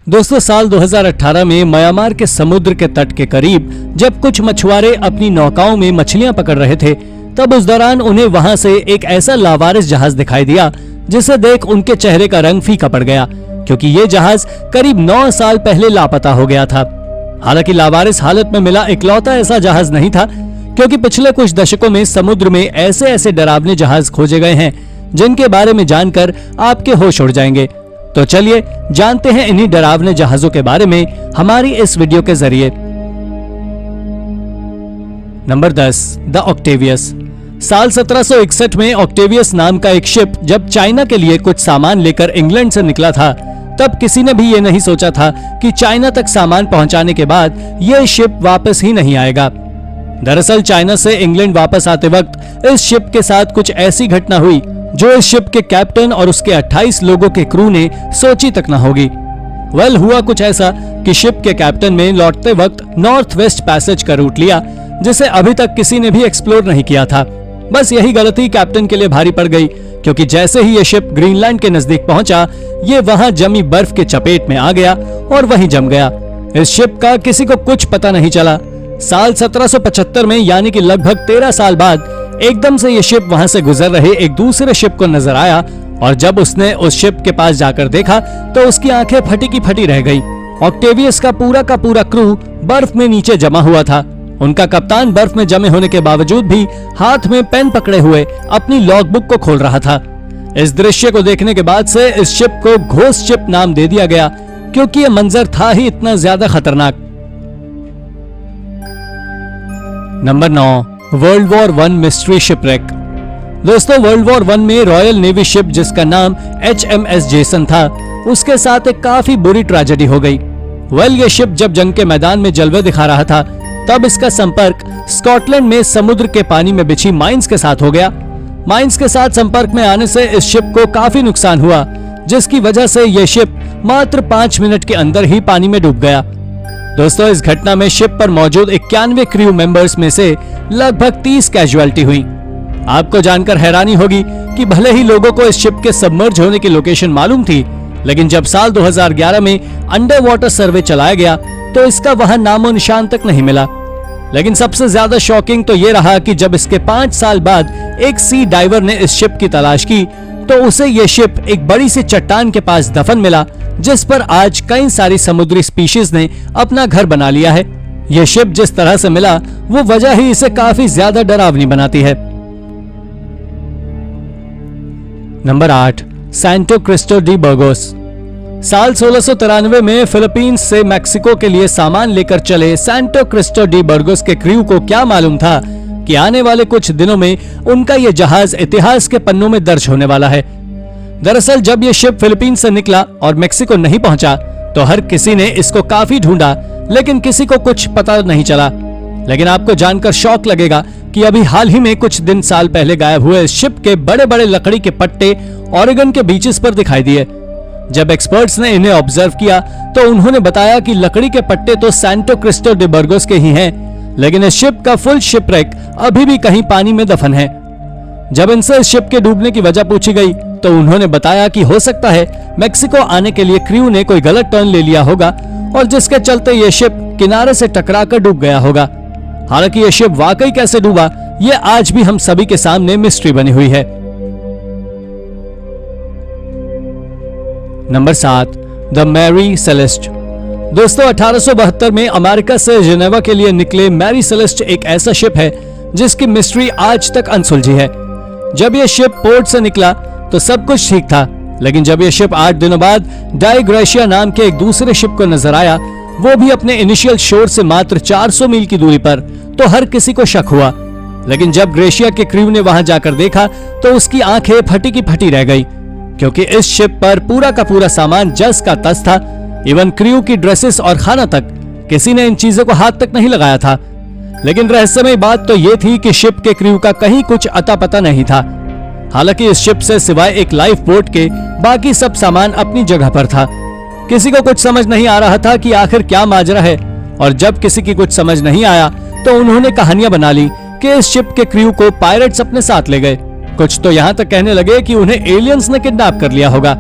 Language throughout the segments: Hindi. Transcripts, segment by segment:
दोस्तों, साल 2018 में म्यांमार के समुद्र के तट के करीब जब कुछ मछुआरे अपनी नौकाओं में मछलियां पकड़ रहे थे, तब उस दौरान उन्हें वहां से एक ऐसा लावारिस जहाज दिखाई दिया जिसे देख उनके चेहरे का रंग फीका पड़ गया, क्योंकि ये जहाज करीब 9 साल पहले लापता हो गया था। हालांकि लावारिस हालत में मिला इकलौता ऐसा जहाज नहीं था, क्योंकि पिछले कुछ दशकों में समुद्र में ऐसे ऐसे डरावने जहाज खोजे गए हैं जिनके बारे में जानकर आपके होश उड़ जाएंगे। तो चलिए जानते हैं इन्हीं डरावने जहाजों के बारे में हमारी इस वीडियो के जरिए। Number 10, the Octavius. साल 1761 में ऑक्टेवियस नाम का एक शिप जब चाइना के लिए कुछ सामान लेकर इंग्लैंड से निकला था, तब किसी ने भी ये नहीं सोचा था कि चाइना तक सामान पहुंचाने के बाद यह शिप वापस ही नहीं आएगा। दरअसल चाइना से इंग्लैंड वापस आते वक्त इस शिप के साथ कुछ ऐसी घटना हुई जो इस शिप के कैप्टन और उसके 28 लोगों के क्रू ने सोची तक न होगी। हुआ कुछ ऐसा कि शिप के कैप्टन ने लौटते वक्त नॉर्थ वेस्ट पैसेज का रूट लिया, जिसे अभी तक किसी ने भी एक्सप्लोर नहीं किया था। बस यही गलती कैप्टन के लिए भारी पड़ गई, क्योंकि जैसे ही ये शिप ग्रीनलैंड के नजदीक पहुंचा, ये वहां जमी बर्फ के चपेट में आ गया और वहीं जम गया। इस शिप का किसी को कुछ पता नहीं चला। साल 1775 में, यानी कि लगभग 13 साल बाद, एकदम से ये शिप वहां से गुजर रहे एक दूसरे शिप को नजर आया, और जब उसने उस शिप के पास जाकर देखा तो उसकी आंखें फटी की फटी रह गई। ऑक्टेवियस का पूरा क्रू बर्फ में नीचे जमा हुआ था। उनका कप्तान बर्फ में जमे होने के बावजूद भी हाथ में पेन पकड़े हुए अपनी लॉग बुक को खोल रहा था। इस दृश्य को देखने के बाद से इस शिप को घोस्ट शिप नाम दे दिया गया, क्योंकि यह मंजर था ही इतना ज्यादा खतरनाक। Number 9, world war 1 mystery shipwreck. दोस्तों, वर्ल्ड वॉर 1 में रॉयल नेवी शिप जिसका नाम HMS जेसन था, उसके साथ एक काफी बुरी ट्रेजेडी हो गई। ये शिप जब जंग के मैदान में जलवे दिखा रहा था, तब इसका संपर्क स्कॉटलैंड में समुद्र के पानी में बिछी माइंस के साथ हो गया। माइंस के साथ संपर्क में आने से इस शिप को काफी नुकसान हुआ, जिसकी वजह से यह शिप मात्र 5 मिनट के अंदर ही पानी में डूब गया। दोस्तों, इस घटना में शिप पर मौजूद 91 क्रू मेंबर्स में से लगभग 30 कैजुअलिटी हुई। आपको जानकर हैरानी होगी कि भले ही लोगों को इस शिप के सबमर्ज होने की लोकेशन मालूम थी, लेकिन जब साल 2011 में अंडर वाटर सर्वे चलाया गया तो इसका वहां नामो निशान तक नहीं मिला। लेकिन सबसे ज्यादा शॉकिंग तो ये रहा कि जब इसके 5 साल बाद एक सी डाइवर ने इस शिप की तलाश की, तो उसे ये शिप एक बड़ी सी चट्टान के पास दफन मिला, जिस पर आज कई सारी समुद्री स्पीशीज ने अपना घर बना लिया है। यह शिप जिस तरह से मिला, वो वजह ही इसे काफी ज्यादा डरावनी बनाती है। Number 8, Santo Cristo de Burgos. साल 1693 में फिलीपींस से मैक्सिको के लिए सामान लेकर चले सैंटो क्रिस्टो डी बर्गोस के क्रू को क्या मालूम था कि आने वाले कुछ दिनों में उनका यह जहाज इतिहास के पन्नों में दर्ज होने वाला है। दरअसल जब यह शिप फिलीपींस से निकला और मैक्सिको नहीं पहुंचा, तो हर किसी ने इसको काफी ढूंढा, लेकिन किसी को कुछ पता नहीं चला। लेकिन आपको जानकर शौक लगेगा कि अभी हाल ही में कुछ दिन साल पहले गायब हुए इस शिप के बड़े बड़े लकड़ी के पट्टे ओरेगन के बीचेस पर दिखाई दिए। जब एक्सपर्ट्स ने इन्हें ऑब्जर्व किया, तो उन्होंने बताया कि लकड़ी के पट्टे तो सैंटो क्रिस्टो डी बर्गोस के ही हैं, लेकिन इस शिप का फुल शिपरेक अभी भी कहीं पानी में दफन है। जब इनसे इस शिप के डूबने की वजह पूछी गई, तो उन्होंने बताया कि हो सकता है मैक्सिको आने के लिए क्रू ने कोई गलत टर्न ले लिया होगा, और जिसके चलते यह शिप किनारे से टकराकर डूब गया होगा। हालांकि यह शिप वाकई कैसे डूबा, यह आज भी हम सभी के सामने मिस्ट्री बनी हुई है। Number 7, the Mary Celeste. दोस्तों, 1872 में अमेरिका से जिनेवा के लिए निकले मैरी सेलेस्ट एक ऐसा शिप है जिसकी मिस्ट्री आज तक अनसुलझी है। जब यह शिप पोर्ट से निकला तो सब कुछ ठीक था, लेकिन जब यह शिप 8 दिनों बाद डाई ग्रेशिया नाम के एक दूसरे शिप को नजर आया, वो भी अपने इनिशियल शोर से मात्र 400 मील की दूरी पर, तो हर किसी को शक हुआ। लेकिन जब ग्रेशिया के क्रू ने वहां जाकर देखा, तो उसकी आंखें फटी की फटी रह गई, क्योंकि इस शिप पर पूरा का पूरा सामान जस का तस था। इवन क्रू की ड्रेसेस और खाना तक, किसी ने इन चीजों को हाथ तक नहीं लगाया था। लेकिन रहस्यमय बात तो ये थी कि शिप के क्रू का कहीं कुछ अता पता नहीं था। हालांकि इस शिप से सिवाय एक लाइफ बोट के बाकी सब सामान अपनी जगह पर था। किसी को कुछ समझ नहीं आ रहा था कि आखिर क्या माजरा है, और जब किसी की कुछ समझ नहीं आया, तो उन्होंने कहानियां बना ली कि इस शिप के क्रू को पायरेट्स अपने साथ ले गए। कुछ तो यहाँ तक कहने लगे कि उन्हें एलियंस ने किडनैप कर लिया होगा।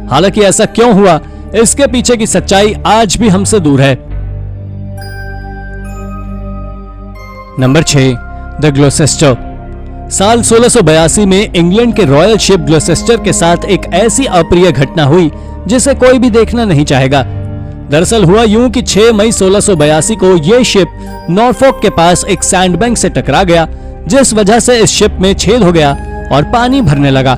हालांकि ऐसा क्यों हुआ, इसके पीछे की सच्चाई आज भी हमसे दूर है। Number 6, the Gloucester. साल 1682 में इंग्लैंड के रॉयल शिप ग्लौसेस्टर के साथ एक ऐसी अप्रिय घटना हुई जिसे कोई भी देखना नहीं चाहेगा। दरअसल हुआ यूं कि 6 मई 1682 को यह शिप नॉरफॉक के पास एक सैंडबैंक से टकरा गया, जिस वजह से इस शिप में छेद हो गया और पानी भरने लगा।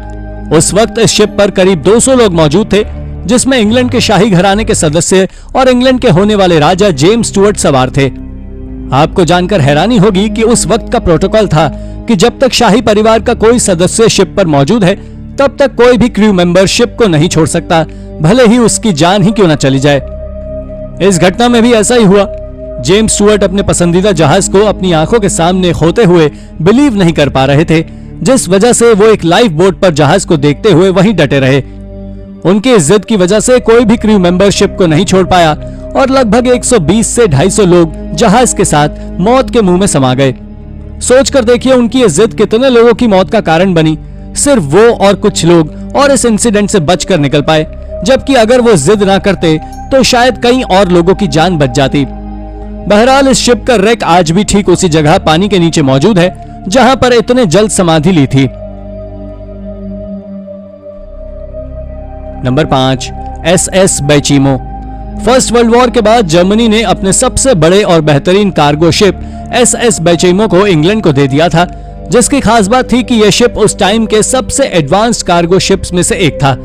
उस वक्त इस शिप पर करीब 200 लोग मौजूद थे, जिसमें इंग्लैंड के शाही घराने के सदस्य और इंग्लैंड के होने वाले राजा जेम्स स्टुअर्ट सवार थे। आपको जानकर हैरानी होगी कि उस वक्त का प्रोटोकॉल था कि जब तक शाही परिवार का कोई सदस्य शिप पर मौजूद है तब तक कोई भी क्रू मेंबर शिप को नहीं छोड़ सकता, भले ही उसकी जान ही क्यों न चली जाए। इस घटना में भी ऐसा ही हुआ। जेम्स स्टुअर्ट अपने पसंदीदा जहाज को अपनी आंखों के सामने खोते हुए बिलीव नहीं कर पा रहे थे, जिस वजह से वो एक लाइफ बोट पर जहाज को देखते हुए वहीं डटे रहे। उनकी इस जिद की वजह से कोई भी क्रू मेंबर शिप को नहीं छोड़ पाया और लगभग 120 से 250 लोग जहाज के साथ मौत के मुंह में समा गए। सोचकर देखिए उनकी ये जिद कितने लोगों की मौत का कारण बनी। सिर्फ वो और कुछ लोग और इस इंसिडेंट से बचकर निकल पाए, जबकि अगर वो जिद ना करते तो शायद कई और लोगों की जान बच जाती। बहरहाल इस शिप का रेक आज भी ठीक उसी जगह पानी के नीचे मौजूद है जहां पर इतने जल्द समाधि ली थी। Number 5, SS Baychimo. First world war के बाद जर्मनी ने अपने सबसे बड़े और बेहतरीन कार्गो शिप SS बेचीमो को इंग्लैंड को दे दिया था, जिसकी खास बात थी कि यह शिप उस टाइम के सबसे एडवांस्ड कार्गो शिप्स में से एक था।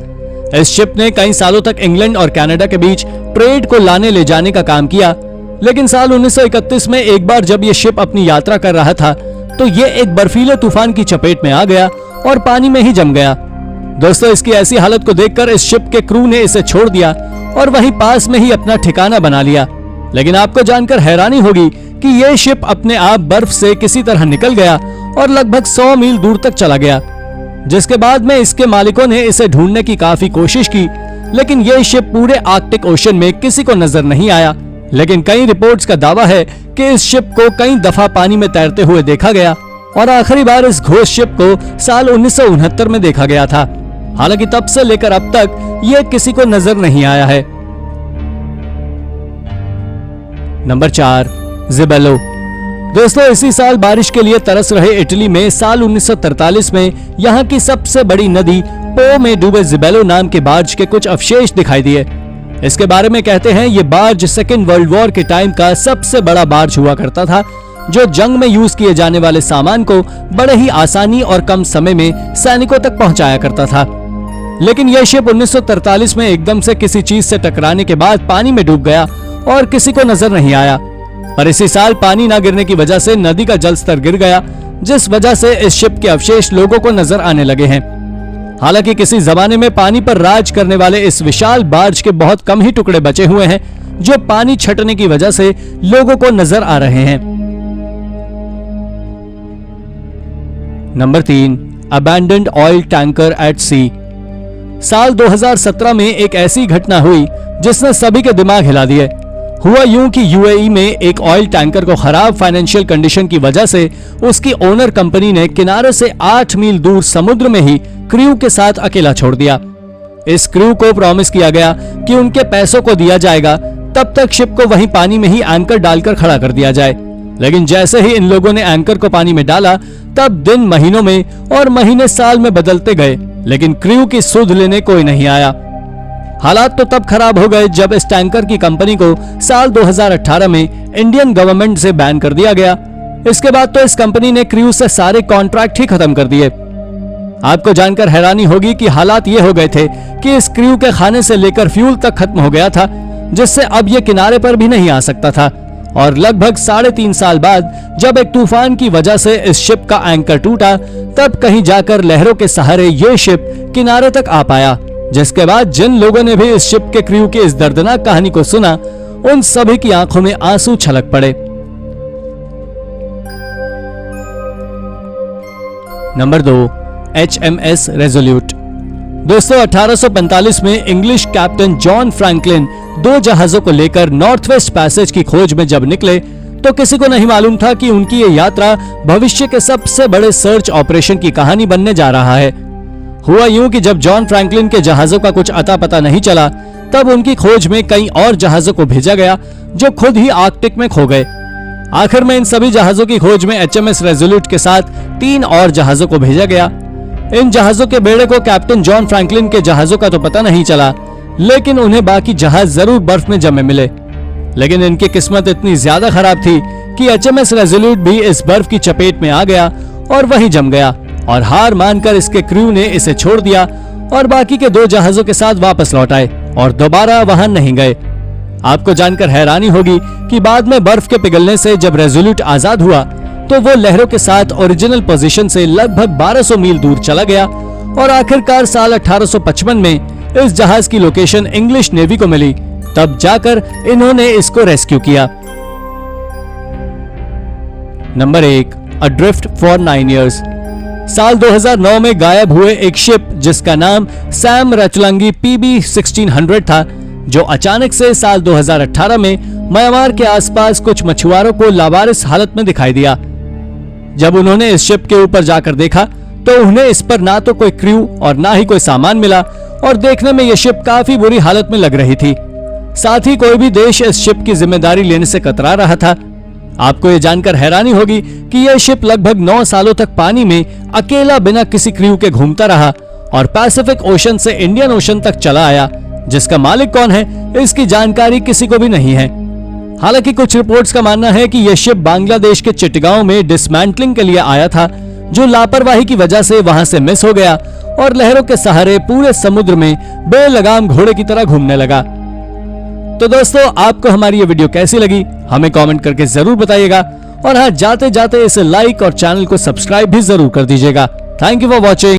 इस शिप ने कई सालों तक इंग्लैंड और कनाडा के बीच ट्रेड को लाने ले जाने का काम किया, लेकिन साल 1931 में एक बार जब यह शिप अपनी यात्रा कर रहा था तो यह एक बर्फीले तूफान की चपेट में आ गया और पानी में ही जम गया। दोस्तों, इसकी ऐसी हालत को देखकर इस शिप के क्रू ने इसे छोड़ दिया और वहीं पास में ही अपना ठिकाना बना लिया। लेकिन आपको जानकर हैरानी होगी कि यह शिप अपने आप बर्फ से किसी तरह निकल गया और लगभग 100 मील दूर तक चला गया, जिसके बाद में इसके मालिकों ने इसे ढूंढने की काफी कोशिश की, लेकिन यह शिप पूरे आर्कटिक ओशन में किसी को नजर नहीं आया। लेकिन कई रिपोर्ट्स का दावा है कि इस शिप को कई दफा पानी में तैरते हुए देखा गया और आखिरी बार इस घोष शिप को साल 1969 में देखा गया था। हालांकि तब से लेकर अब तक यह किसी को नजर नहीं आया है। नंबर 4, जिबेलो। दोस्तों, इसी साल बारिश के लिए तरस रहे इटली में साल 1943 में यहाँ की सबसे बड़ी नदी पो में डूबे जिबेलो नाम के बार्ज के कुछ अवशेष दिखाई दिए। इसके बारे में कहते हैं ये बार्ज सेकेंड वर्ल्ड वॉर के टाइम का सबसे बड़ा बार्ज हुआ करता था, जो जंग में यूज किए जाने वाले सामान को बड़े ही आसानी और कम समय में सैनिकों तक पहुंचाया करता था। लेकिन यह शिप 1943 में एकदम से किसी चीज से टकराने के बाद पानी में डूब गया और किसी को नजर नहीं आया। पर इसी साल पानी न गिरने की वजह से नदी का जल स्तर गिर गया, जिस वजह से इस शिप के अवशेष लोगों को नजर आने लगे हैं। हालांकि किसी जमाने में पानी पर राज करने वाले इस विशाल बार्ज के बहुत कम ही टुकड़े बचे हुए हैं, जो पानी छटने की वजह से लोगों को नजर आ रहे हैं। Number 3, abandoned oil tanker at sea. साल 2017 में एक ऐसी घटना हुई जिसने सभी के दिमाग हिला दिए। हुआ यूं कि यूएई में एक ऑयल टैंकर को खराब फाइनेंशियल कंडीशन की वजह से उसकी ओनर कंपनी ने किनारे से 8 मील दूर समुद्र में ही क्रू के साथ अकेला छोड़ दिया। इस क्रू को प्रॉमिस किया गया कि उनके पैसों को दिया जाएगा, तब तक शिप को वहीं पानी में ही एंकर डालकर खड़ा कर दिया जाए। लेकिन जैसे ही इन लोगों ने एंकर को पानी में डाला, तब दिन महीनों में और महीने साल में बदलते गए, लेकिन क्रू की सुध लेने कोई नहीं आया। हालात तो तब खराब हो गए जब इस टैंकर की कंपनी को साल 2018 में इंडियन गवर्नमेंट से बैन कर दिया गया। इसके बाद तो इस कंपनी ने क्रू से सारे कॉन्ट्रैक्ट ही खत्म कर दिए। आपको जानकर हैरानी होगी कि हालात ये हो गए थे कि इस क्रू के खाने से लेकर फ्यूल तक खत्म हो गया था, जिससे अब ये किनारे पर भी नहीं आ सकता था। और लगभग 3.5 साल बाद जब एक तूफान की वजह से इस शिप का एंकर टूटा, तब कहीं जाकर लहरों के सहारे ये शिप किनारे तक आ पाया, जिसके बाद जिन लोगों ने भी इस शिप के क्रू की इस दर्दनाक कहानी को सुना, उन सभी की आंखों में आंसू छलक पड़े। Number 2, HMS resolute. दोस्तों, 1845 में इंग्लिश कैप्टन जॉन फ्रैंकलिन 2 जहाजों को लेकर नॉर्थ वेस्ट पैसेज की खोज में जब निकले, तो किसी को नहीं मालूम था कि उनकी ये यात्रा भविष्य के सबसे बड़े सर्च ऑपरेशन की कहानी बनने जा रहा है। हुआ यूं कि जब जॉन फ्रैंकलिन के जहाजों का कुछ अता पता नहीं चला, तब उनकी खोज में कई और जहाजों को भेजा गया जो खुद ही आर्कटिक में खो गए। आखिर में इन सभी जहाजों की खोज में HMS रेजोल्यूट के साथ 3 और जहाजों को भेजा गया। इन जहाजों के बेड़े को कैप्टन जॉन फ्रैंकलिन के जहाजों का तो पता नहीं चला, लेकिन उन्हें बाकी जहाज जरूर बर्फ में जमे मिले। लेकिन इनकी किस्मत इतनी ज्यादा खराब थी कि HMS रेजोल्यूट भी इस बर्फ की चपेट में आ गया और वहीं जम गया और हार मानकर इसके क्रू ने इसे छोड़ दिया और बाकी के 2 जहाजों के साथ वापस लौट आए और दोबारा वहां नहीं गए। आपको जानकर हैरानी होगी कि बाद में बर्फ के पिघलने से जब रेजोल्यूट आजाद हुआ तो वो लहरों के साथ ओरिजिनल पोजीशन से लगभग 1200 मील दूर चला गया और आखिरकार साल 1855 में इस जहाज की लोकेशन इंग्लिश नेवी को मिली। तब जाकर इन्होंने इसको रेस्क्यू किया। Number 1, adrift for 9 years. साल 2009 में गायब हुए एक शिप जिसका नाम सैम रचुलांगी PB 1600 था, जो अचानक से साल 2018 में म्यांमार के आसपास कुछ मछुआरों को लावारिस हालत में दिखाई दिया। जब उन्होंने इस शिप के ऊपर जाकर देखा तो उन्हें इस पर ना तो कोई क्रू और ना ही कोई सामान मिला और देखने में यह शिप काफी बुरी हालत में लग रही थी। साथ ही कोई भी देश इस शिप की जिम्मेदारी लेने से कतरा रहा था। आपको ये जानकर हैरानी होगी कि यह शिप लगभग 9 सालों तक पानी में अकेला बिना किसी क्रू के घूमता रहा और पैसिफिक ओशन से इंडियन ओशन तक चला आया। जिसका मालिक कौन है इसकी जानकारी किसी को भी नहीं है। हालांकि कुछ रिपोर्ट्स का मानना है कि यह शिप बांग्लादेश के चिटगांव में डिसमेंटलिंग के लिए आया था, जो लापरवाही की वजह से वहां से मिस हो गया और लहरों के सहारे पूरे समुद्र में बेलगाम घोड़े की तरह घूमने लगा। तो दोस्तों, आपको हमारी ये वीडियो कैसी लगी हमें कमेंट करके जरूर बताइएगा और हाँ, जाते जाते इसे लाइक और चैनल को सब्सक्राइब भी जरूर कर दीजिएगा। Thank you for watching.